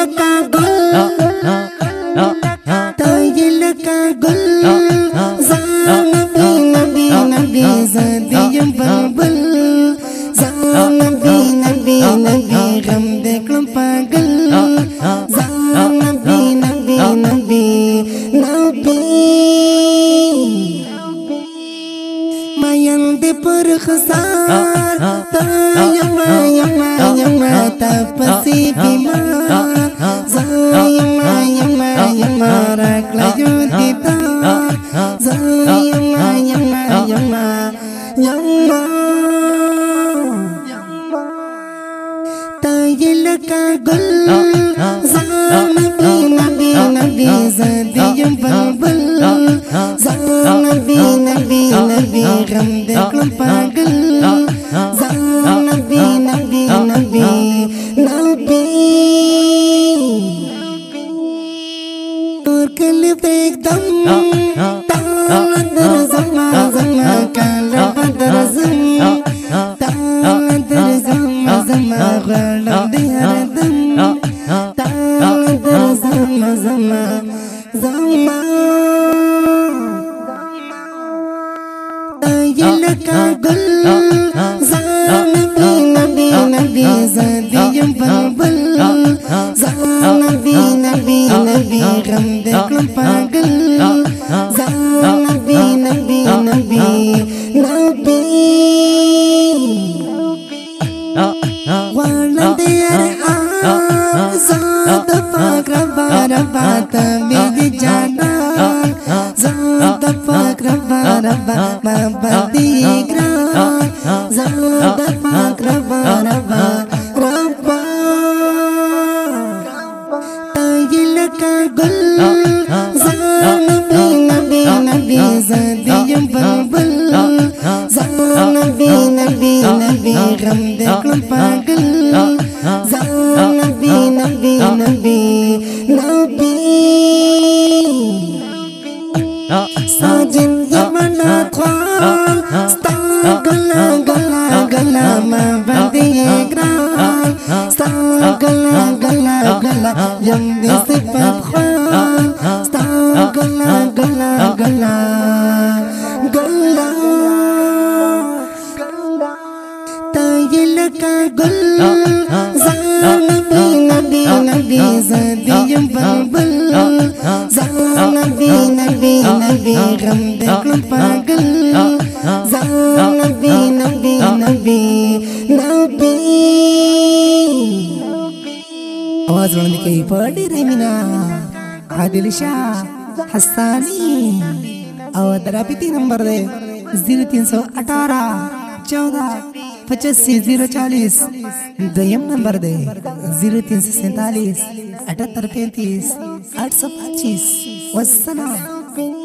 لکا گل تای لکا گل زان نبی نبی نبی زدیم بلبل زان نبی نبی نبی غم دکلم پاگل زان نبی نبی نبی نبی ماین دی پر خسار تا یما یما یما تا پسی بیمار زان یما یما یما راکلا جوتی تا زان یما یما یما یما تا یلکا گل زان نبی نبی نبی زدیم بلبل زان نبی نبی نبی غم دکلم پاگل زان نبی نبی نبی نبی تور کلی بیگدم تال در زما زما کال بدر زم تال در زما زما غلم دی هردم تال در زما زما زما لکا گل زان نبی نبی نبی زدیم بلبل زان نبی نبی نبی غم دکلم پاگل زان نبی نبی نبی نبی والا دیر زاد پاک ربا ربا تبید جانا زاد پاک ربا ربا ما بدی گران زاد پاک ربا ربا ربا تای لکا گل زان نبی نبی نبی زدیم بلبل زان نبی نبی نبی غم دکلم پاگل زان نبی نبی نبی نبی ساجن یمنا خوان ستا گلا گلا گلا ما بدی گران ستا گلا گلا گلا یم دی صفت خوان ستا گلا گلا گلا گلا تای لکا گل زان نبی نبی نبی زدیم بلبل زان نبی نبی نبی غم دکلم پاگل زان نبی نبی نبی نبی आवाज बुलंद की पड़ी रही मीना आदिल शाह हस्तानी और दरापीती नंबर दे 0318 14 85 040 दयम नंबर दे 0347 78 35 825 वस्सलाम।